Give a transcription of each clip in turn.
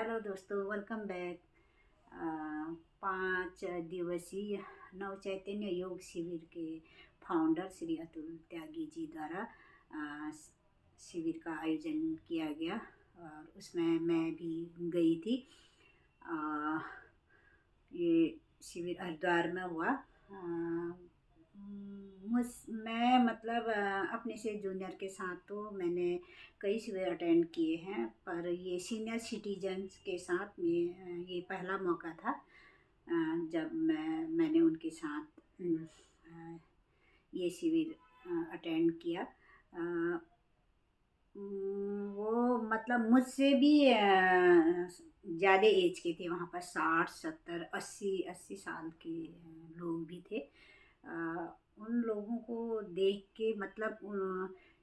Hello दोस्तों, welcome back. 5 दिवसीय नव चैतन्य योग शिविर के फाउंडर श्री अतुल त्यागी जी द्वारा शिविर का आयोजन किया गया और उसमें मैं भी गई थी। ये शिविर हरिद्वार में हुआ। मैं मतलब अपने से जूनियर के साथ तो मैंने कई शिविर अटेंड किए हैं, पर ये सीनियर सिटीजन्स के साथ में ये पहला मौका था जब मैंने उनके साथ ये शिविर अटेंड किया। वो मतलब मुझसे भी ज़्यादा एज के थे वहाँ पर, 60 70 80 साल के लोग भी थे। उन लोगों को देख के मतलब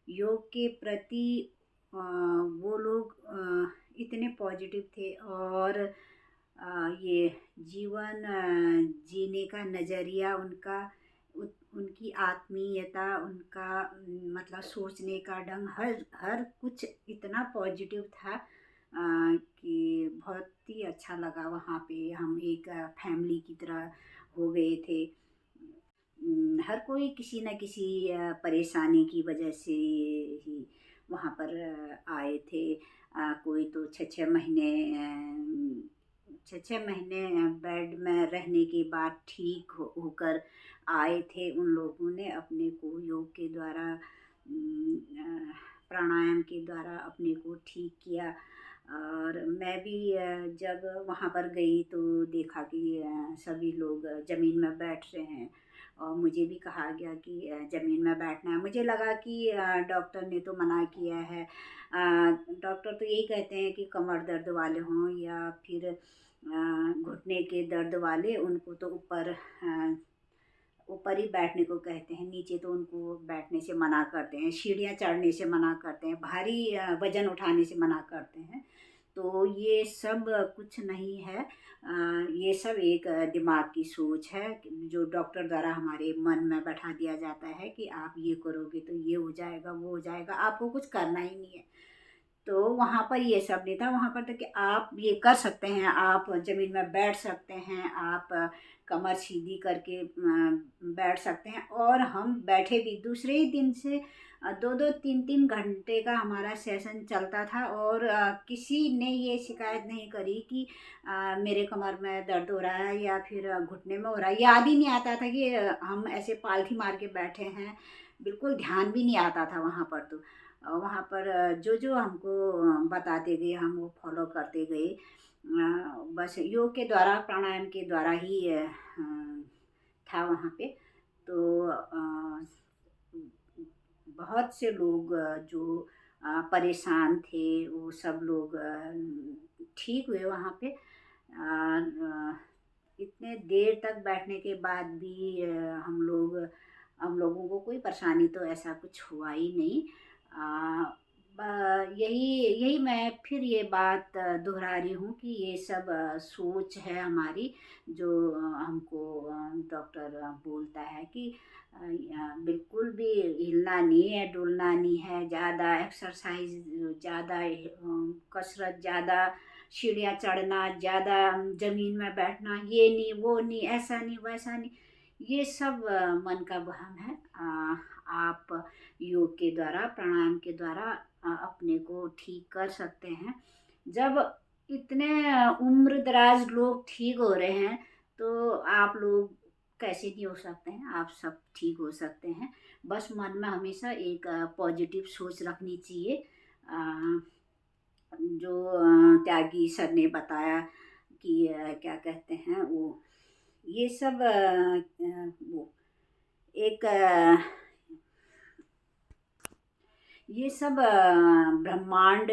योग के प्रति वो लोग इतने पॉजिटिव थे और ये जीवन जीने का नज़रिया उनका, उनकी आत्मीयता, उनका मतलब सोचने का ढंग, हर हर कुछ इतना पॉजिटिव था कि बहुत ही अच्छा लगा। वहाँ पे हम एक फैमिली की तरह हो गए थे। हर कोई किसी न किसी परेशानी की वजह से ही वहाँ पर आए थे। कोई तो 6 6 महीने बेड में रहने के बाद ठीक होकर आए थे। उन लोगों ने अपने को योग के द्वारा, प्राणायाम के द्वारा अपने को ठीक किया। और मैं भी जब वहाँ पर गई तो देखा कि सभी लोग ज़मीन में बैठ रहे हैं और मुझे भी कहा गया कि ज़मीन में बैठना है। मुझे लगा कि डॉक्टर ने तो मना किया है। डॉक्टर तो यही कहते हैं कि कमर दर्द वाले हों या फिर घुटने के दर्द वाले, उनको तो ऊपर ही बैठने को कहते हैं, नीचे तो उनको बैठने से मना करते हैं, सीढ़ियाँ चढ़ने से मना करते हैं, भारी वज़न उठाने से मना करते हैं। तो ये सब कुछ नहीं है। ये सब एक दिमाग की सोच है जो डॉक्टर द्वारा हमारे मन में बैठा दिया जाता है कि आप ये करोगे तो ये हो जाएगा, वो हो जाएगा, आपको कुछ करना ही नहीं है। तो वहाँ पर ये सब नहीं था। वहाँ पर तो कि आप ये कर सकते हैं, आप ज़मीन में बैठ सकते हैं, आप कमर सीधी करके बैठ सकते हैं। और हम बैठे भी, दूसरे ही दिन से 2 2 3 3 घंटे का हमारा सेशन चलता था और किसी ने ये शिकायत नहीं करी कि मेरे कमर में दर्द हो रहा है या फिर घुटने में हो रहा है। याद ही नहीं आता था कि हम ऐसे पालथी मार के बैठे हैं, बिल्कुल ध्यान भी नहीं आता था वहाँ पर। तो वहाँ पर जो जो हमको बताते गए हम वो फॉलो करते गए। बस योग के द्वारा, प्राणायाम के द्वारा ही था वहाँ पे। तो बहुत से लोग जो परेशान थे वो सब लोग ठीक हुए वहाँ पे। इतने देर तक बैठने के बाद भी हम लोगों को कोई परेशानी तो ऐसा कुछ हुआ ही नहीं। यही यही मैं फिर ये बात दोहरा रही हूँ कि ये सब सोच है हमारी, जो हमको डॉक्टर बोलता है कि बिल्कुल भी हिलना नहीं है, डुलना नहीं है, ज़्यादा एक्सरसाइज, ज़्यादा कसरत, ज़्यादा सीढ़ियाँ चढ़ना, ज़्यादा ज़मीन में बैठना, ये नहीं, वो नहीं, ऐसा नहीं, वैसा नहीं, ये सब मन का वहम है। आप योग के द्वारा, प्राणायाम के द्वारा अपने को ठीक कर सकते हैं। जब इतने उम्र दराज लोग ठीक हो रहे हैं तो आप लोग कैसे नहीं हो सकते हैं? आप सब ठीक हो सकते हैं। बस मन में हमेशा एक पॉजिटिव सोच रखनी चाहिए। जो त्यागी सर ने बताया कि क्या कहते हैं वो, ये सब वो एक ये सब ब्रह्मांड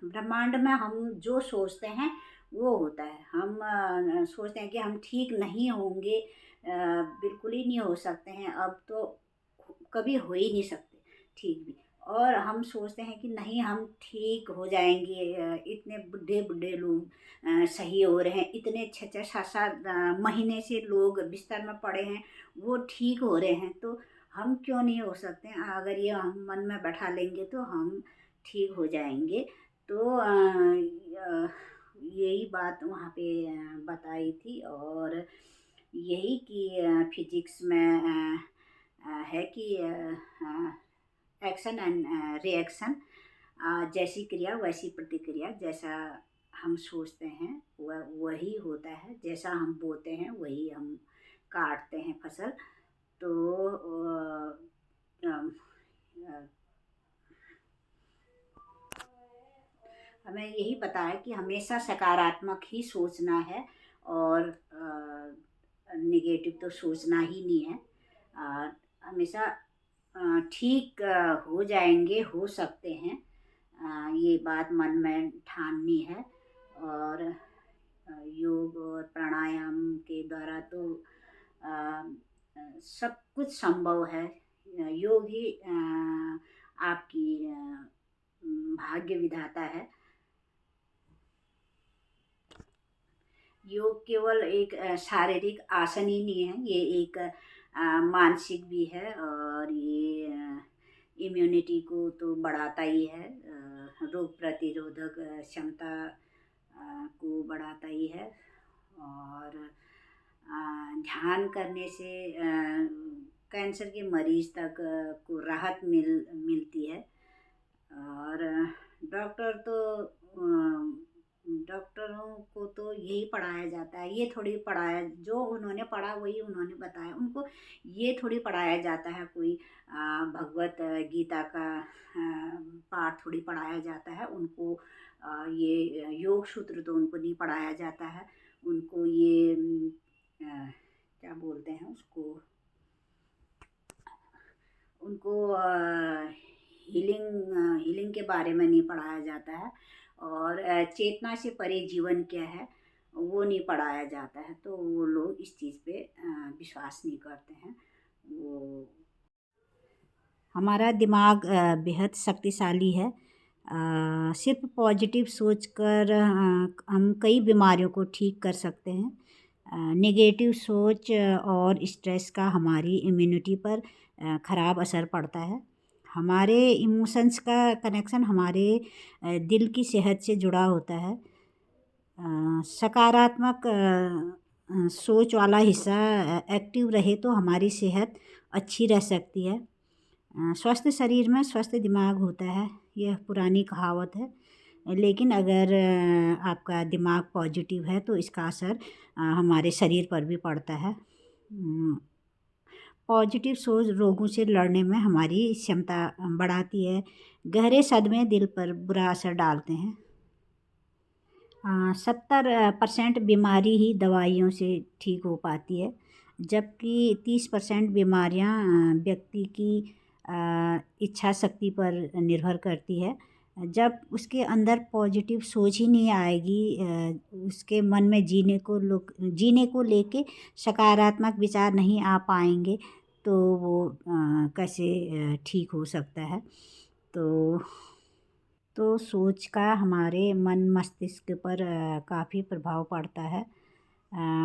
ब्रह्मांड में हम जो सोचते हैं वो होता है। हम सोचते हैं कि हम ठीक नहीं होंगे, बिल्कुल ही नहीं हो सकते हैं, अब तो कभी हो ही नहीं सकते ठीक भी। और हम सोचते हैं कि नहीं, हम ठीक हो जाएंगे। इतने बुढ़े बुढ़े लोग सही हो रहे हैं, इतने 6 6 7 7 महीने से लोग बिस्तर में पड़े हैं, वो ठीक हो रहे हैं, तो हम क्यों नहीं हो सकते? अगर ये हम मन में बैठा लेंगे तो हम ठीक हो जाएंगे। तो ये बात वहाँ पे बताई थी। और यही कि फिजिक्स में है कि एक्शन एंड रिएक्शन, जैसी क्रिया वैसी प्रतिक्रिया। जैसा हम सोचते हैं वही होता है, जैसा हम बोते हैं वही हम काटते हैं फसल। तो हमें यही पता है कि हमेशा सकारात्मक ही सोचना है, और नेगेटिव तो सोचना ही नहीं है। हमेशा ठीक हो जाएंगे, हो सकते हैं, ये बात मन में ठाननी है। और योग और प्राणायाम के द्वारा तो सब कुछ संभव है। योग ही आपकी भाग्य विधाता है। योग केवल एक शारीरिक आसन ही नहीं है, ये एक मानसिक भी है। और ये इम्यूनिटी को तो बढ़ाता ही है, रोग प्रतिरोधक क्षमता को बढ़ाता ही है। और ध्यान करने से कैंसर के मरीज तक को राहत मिलती है। और डॉक्टर तो डॉक्टरों को तो यही पढ़ाया जाता है, ये थोड़ी पढ़ाया, जो उन्होंने पढ़ा वही उन्होंने बताया। उनको ये थोड़ी पढ़ाया जाता है, कोई भगवत गीता का पाठ थोड़ी पढ़ाया जाता है उनको। ये योग सूत्र तो उनको नहीं पढ़ाया जाता है। उनको ये क्या बोलते हैं उसको, उनको हीलिंग के बारे में नहीं पढ़ाया जाता है। और चेतना से परे जीवन क्या है वो नहीं पढ़ाया जाता है। तो वो लोग इस चीज़ पे विश्वास नहीं करते हैं। वो हमारा दिमाग बेहद शक्तिशाली है। सिर्फ पॉजिटिव सोचकर हम कई बीमारियों को ठीक कर सकते हैं। नेगेटिव सोच और स्ट्रेस का हमारी इम्यूनिटी पर ख़राब असर पड़ता है। हमारे इमोशंस का कनेक्शन हमारे दिल की सेहत से जुड़ा होता है। सकारात्मक सोच वाला हिस्सा एक्टिव रहे तो हमारी सेहत अच्छी रह सकती है। स्वस्थ शरीर में स्वस्थ दिमाग होता है, यह पुरानी कहावत है। लेकिन अगर आपका दिमाग पॉजिटिव है तो इसका असर हमारे शरीर पर भी पड़ता है। पॉजिटिव सोच रोगों से लड़ने में हमारी क्षमता बढ़ाती है। गहरे सदमे दिल पर बुरा असर डालते हैं। 70% बीमारी ही दवाइयों से ठीक हो पाती है, जबकि 30% बीमारियां व्यक्ति की इच्छा शक्ति पर निर्भर करती है। जब उसके अंदर पॉजिटिव सोच ही नहीं आएगी, उसके मन में जीने को लेके सकारात्मक विचार नहीं आ पाएंगे, तो वो कैसे ठीक हो सकता है। तो सोच का हमारे मन मस्तिष्क पर काफ़ी प्रभाव पड़ता है।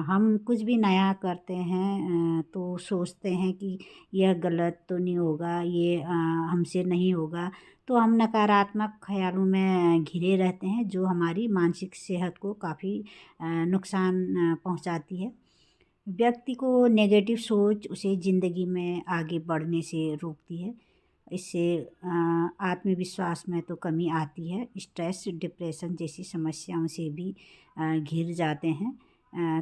हम कुछ भी नया करते हैं तो सोचते हैं कि यह गलत तो नहीं होगा, ये हमसे नहीं होगा। तो हम नकारात्मक ख्यालों में घिरे रहते हैं, जो हमारी मानसिक सेहत को काफ़ी नुकसान पहुंचाती है। व्यक्ति को नेगेटिव सोच उसे ज़िंदगी में आगे बढ़ने से रोकती है। इससे आत्मविश्वास में तो कमी आती है। स्ट्रेस, डिप्रेशन जैसी समस्याओं से भी घिर जाते हैं।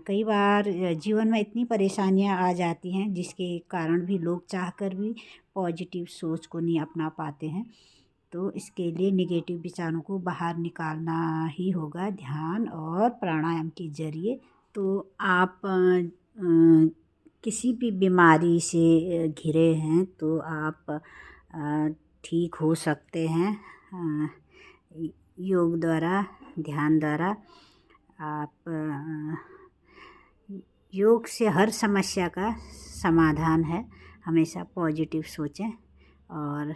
कई बार जीवन में इतनी परेशानियां आ जाती हैं जिसके कारण भी लोग चाहकर भी पॉजिटिव सोच को नहीं अपना पाते हैं। तो इसके लिए नेगेटिव विचारों को बाहर निकालना ही होगा ध्यान और प्राणायाम के ज़रिए। तो आप किसी भी बीमारी से घिरे हैं तो आप ठीक हो सकते हैं योग द्वारा, ध्यान द्वारा। आप योग से हर समस्या का समाधान है। हमेशा पॉजिटिव सोचें और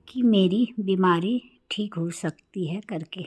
कि मेरी बीमारी ठीक हो सकती है करके।